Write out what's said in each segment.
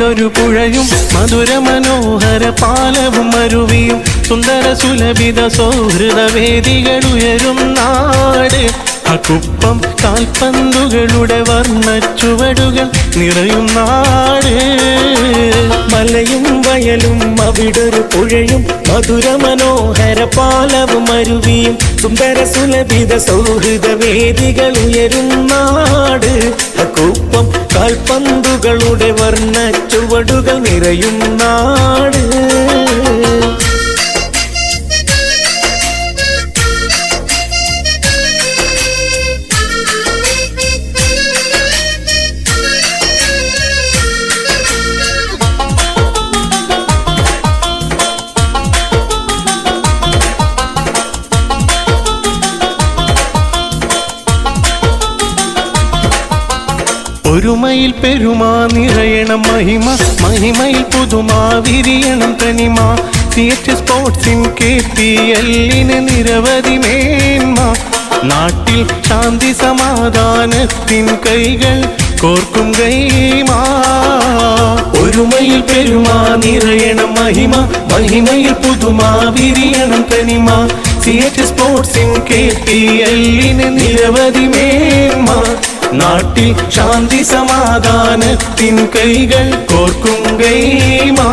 അവിടൊരു പുഴയും മധുര മനോഹര പാലവും അരുവിയും സുന്ദര സുലഭിത സൗഹൃദ വേദികളുയരും നാട്. അക്കുപ്പം കാൽപന്തുകളുടെ വർണ്ണച്ചുവടുകൾ നിറയും നാട്. മലയും വയലും അവിടൊരു പുഴയും മധുര മനോഹര പാലവും അരുവിയും സുന്ദര സുലഭിത സൗഹൃദ വേദികൾ ഉയരും നാട്. അക്കുപ്പം കാൽപന്തുകളുടെ വർണ്ണച്ചുവടുകൾ നിറയും നാട്. ഒരുമയിൽ പെരുമാ നിറയണം മഹിമ, മഹിമയിൽ പുതുമാ വിരിയണം തനിമ. CH സ്പോർട്സിൻ KPL-ന് നിരവധി മേന്മ. നാട്ടിൽ ശാന്തി സമാധാനത്തിൻ കൈകൾ കോർക്കും കൈമാ. ഒരുമയിൽ പെരുമാ നിറയണം മഹിമ, മഹിമയിൽ പുതുമാ വിരിയണം തനിമ. CH സ്പോർട്സിൻ KPL-ന് നിരവധി മേന്മ. നാട്ടിൽ ശാന്തി സമാധാനത്തിൻ കൈകൾ കോർക്കും കൈമാ.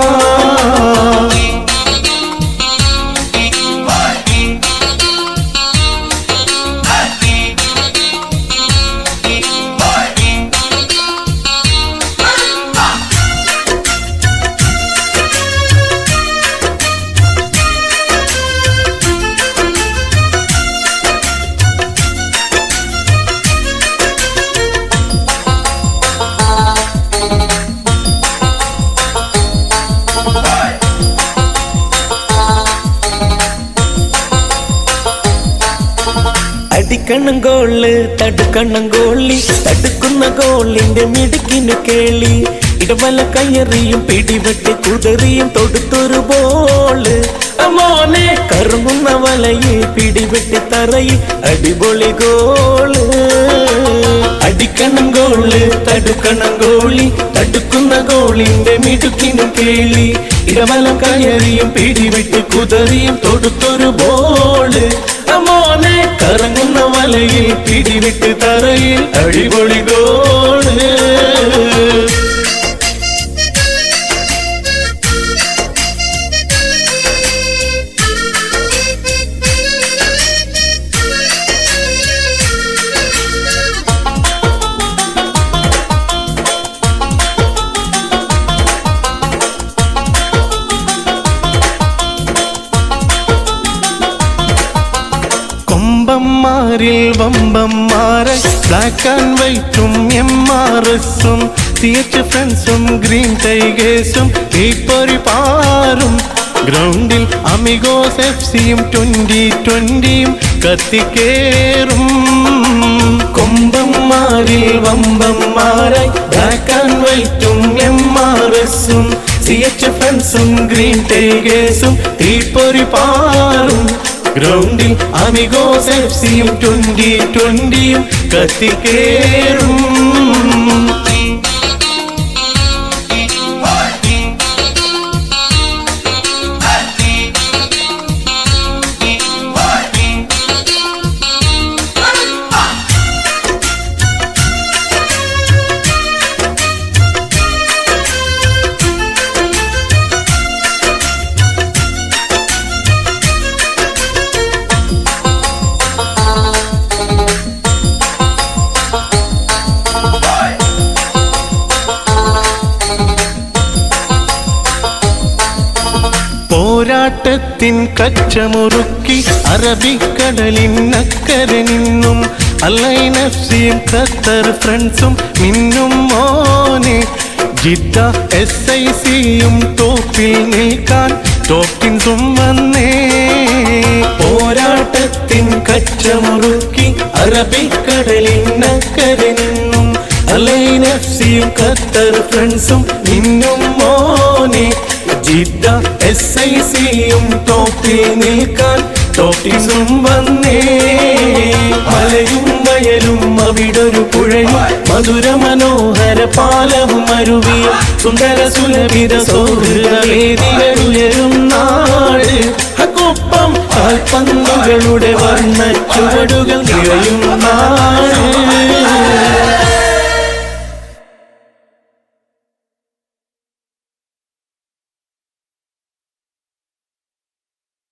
അടിക്കണം ഗോള് തടുക്കണം ഗോളി, തടുക്കുന്ന ഗോളിന്റെ മിടുക്കിനു കേളി. ഇടവല കയറിയും പിടിവെട്ടി കുതറിയും തൊടുത്തൊരു ബോള്. മോനെ കറങ്ങുന്ന വലയിൽ പിടിവെട്ടി തറയിൽ അടിപൊളി ഗോള്. അടിക്കണം ഗോള് തടുക്കണം ഗോളി, തടുക്കുന്ന ഗോളിന്റെ മിടുക്കിനു കേളി. ഇടവല കയറിയും പിടിവിട്ട് കുതറിയും തൊടുത്തൊരു ബോള്. മോനെ കറങ്ങുന്ന വലയിൽ പിടിവിട്ട് തറയിൽ അടിപൊളി ഗോള്. കൊമ്പന്മാരിൽ വമ്പന്മാരെ ബ്ലാക്ക് ആൻഡ് വൈറ്റും MRS-ഉം CH ഫ്രണ്ട്സും ഗ്രീൻ ടൈഗേഴ്സും തീപ്പൊരി പാറും. ഗ്രൗണ്ടിൽ അമിഗോസ് FC-യും 2020-യും കത്തിക്കേറും. കൊമ്പന്മാരിൽ വമ്പന്മാരായി ബ്ലാക്ക് ആൻഡ് വൈറ്റും MRS-ഉം CH ഫ്രണ്ട്സും ഗ്രീൻ ടൈഗേഴ്സും തീപ്പൊരി പാറും. ഗ്രൗണ്ടിൽ അമിഗോസ് FC-യും 2020-യും കത്തിക്കേറും. പോരാട്ടത്തിൻ കച്ചമുറുക്കി അറബിക്കടലിനക്കരെ നിന്നും അലൈൻ FC-യും ഖത്തർ ഫ്രണ്ട്സും മിന്നും മോനെ. ജിദ്ദ SIC-യും ടോപ്പിൽ നിൽക്കാൻ ടോപ്പിൻസും വന്നേ. പോരാട്ടത്തിൻ കച്ചമുറുക്കി അറബിക്കടലിനക്കരെ നിന്നും അലൈൻ FC-യും ഖത്തർ ഫ്രണ്ട്സും മിന്നും മോനെ. ജിദ്ദ SIC-യും ടോപ്പിൽ നിൽക്കാൻ ടോപ്പിസും വന്നേ. മലയും വയലും അവിടൊരു പുഴയും മധുര മനോഹര പാലവും അരുവിയും സുന്ദര സുലഭിത സൗഹൃദ വേദികളുയരും നാട്. കൊപ്പം കാൽപന്തുകളുടെ വർണ്ണ ചുവടുകൾ നിറയും നാട്.